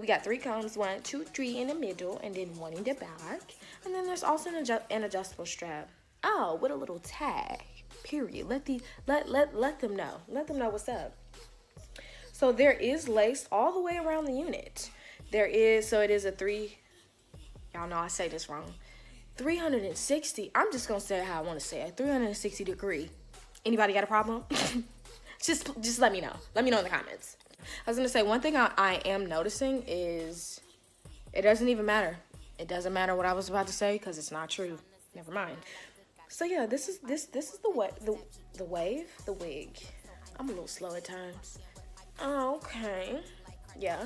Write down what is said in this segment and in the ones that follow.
We got 3 combs, 1, 2, 3 in the middle, and then 1 in the back. And then there's also an adjustable strap. Oh, with a little tag. Period. Let them know. Let them know what's up. So there is lace all the way around the unit. There is, so it is a 3. Y'all know I say this wrong. 360. I'm just gonna say it how I want to say it. 360 degree. Anybody got a problem? just let me know. Let me know in the comments. I was gonna say one thing I am noticing is it doesn't even matter. It doesn't matter what I was about to say because it's not true. Never mind. So yeah, this is the wig. I'm a little slow at times. Oh, okay. Yeah.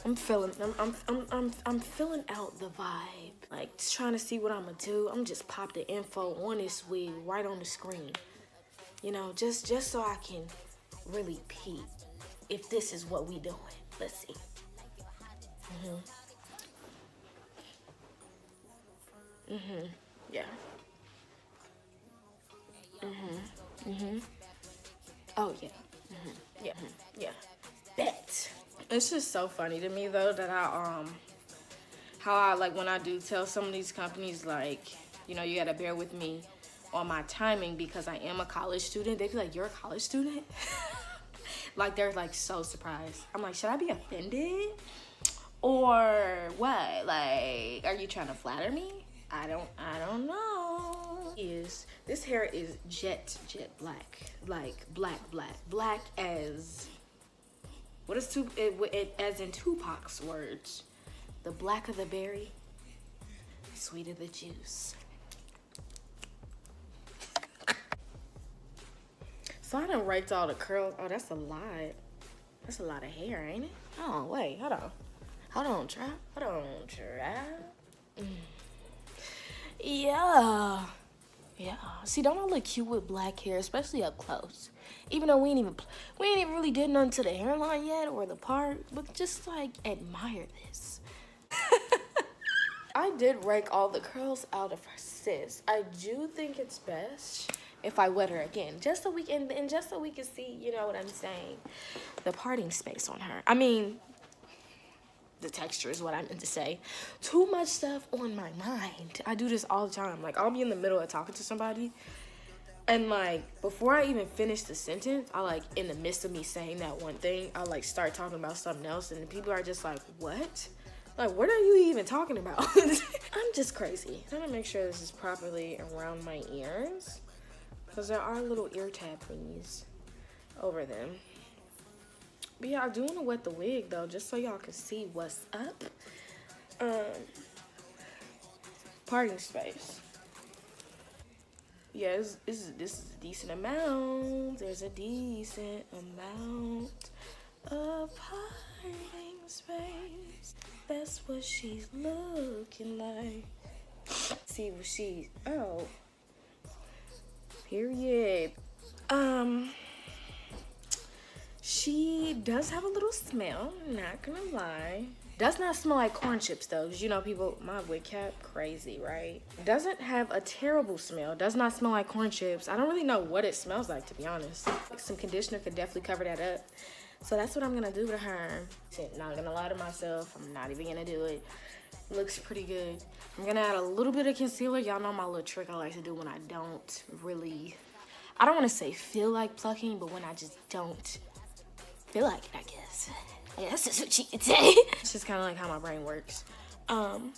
I'm feeling out the vibe. Like trying to see what I'm gonna do. I'm just pop the info on this wig right on the screen. You know, just so I can really peep if this is what we doing. Let's see. Yeah. Oh yeah. Yeah. Bet. It's just so funny to me though that how I like when I do tell some of these companies like, you know, you gotta bear with me on my timing because I am a college student. They be like, you're a college student? Like they're like so surprised. I'm like, should I be offended? Or what? Like, are you trying to flatter me? I don't know. This hair is jet black. Like black as what is as in Tupac's words. The blacker the berry, sweeter the juice. So I done raked all the curls. Oh, that's a lot. That's a lot of hair, ain't it? Oh, wait, hold on, trap. Yeah. See, don't I look cute with black hair, especially up close? Even though we ain't even really did nothing to the hairline yet or the part, but just like admire this. I did rake all the curls out of her sis. I do think it's best if I wet her again, just so we can see, you know what I'm saying, the parting space on her. I mean, the texture is what I meant to say. Too much stuff on my mind. I do this all the time. Like, I'll be in the middle of talking to somebody, and like, before I even finish the sentence, I like, in the midst of me saying that one thing, I like start talking about something else, and people are just like, what? Like, what are you even talking about? I'm just crazy. I'm gonna make sure this is properly around my ears, because there are little ear tab thingies over them. But yeah, I do want to wet the wig though, just so y'all can see what's up. Parting space. Yeah, this is a decent amount. There's a decent amount of parting space. That's what she's looking like. See what she, oh. Period. She does have a little smell, not gonna lie. Does not smell like corn chips though, because you know people, my wig cap, crazy, right? Doesn't have a terrible smell, does not smell like corn chips. I don't really know what it smells like, to be honest. Some conditioner could definitely cover that up. So that's what I'm gonna do to her. Not gonna lie to myself, I'm not even gonna do it. Looks pretty good. I'm gonna add a little bit of concealer. Y'all know my little trick I like to do when I don't really, I don't wanna say feel like plucking, but when I just don't feel like it, I guess. I guess that's what you could say. It's just kind of like how my brain works. And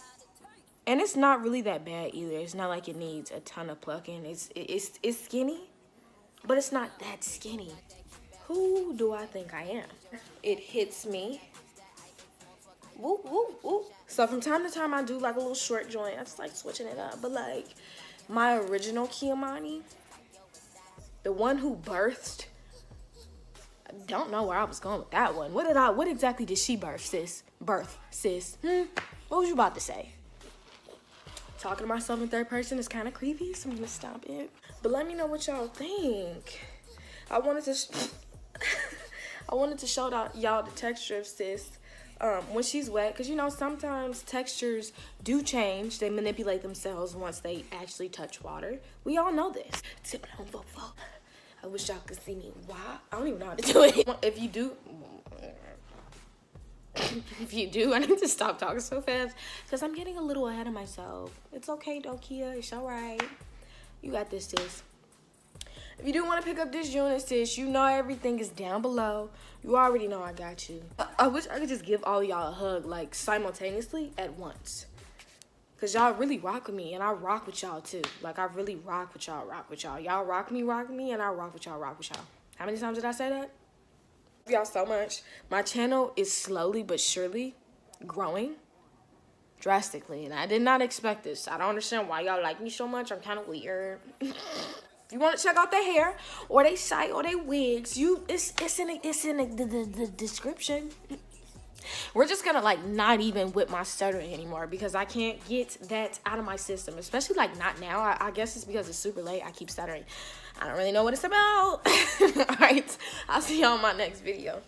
it's not really that bad either. It's not like it needs a ton of plucking. It's skinny, but it's not that skinny. Who do I think I am? It hits me. Whoop, whoop, whoop. So from time to time, I do like a little short joint. I just like switching it up. But like my original Kiamani, the one who birthed, I don't know where I was going with that one. What exactly did she birth, sis? What was you about to say? Talking to myself in third person is kind of creepy, so I'm gonna stop it. But let me know what y'all think. I wanted to show y'all the texture of sis when she's wet, because you know sometimes textures do change. They manipulate themselves once they actually touch water. We all know this. I wish y'all could see me. Wow, I don't even know how to do it. If you do, If you do, I need to stop talking so fast because I'm getting a little ahead of myself. It's okay, Dokia. It's all right. You got this, sis. If you do want to pick up this unit, sis, you know everything is down below. You already know I got you. I wish I could just give all of y'all a hug, like, simultaneously at once. Because y'all really rock with me, and I rock with y'all, too. Like, I really rock with y'all, rock with y'all. Y'all rock me, and I rock with y'all, rock with y'all. How many times did I say that? Thank y'all so much. My channel is slowly but surely growing drastically, and I did not expect this. I don't understand why y'all like me so much. I'm kind of weird. If you want to check out their hair or they site or they wigs, it's in the description. We're just gonna like not even whip my stuttering anymore because I can't get that out of my system, especially like not now. I guess it's because it's super late. I keep stuttering. I don't really know what it's about. All right, I'll see y'all in my next video.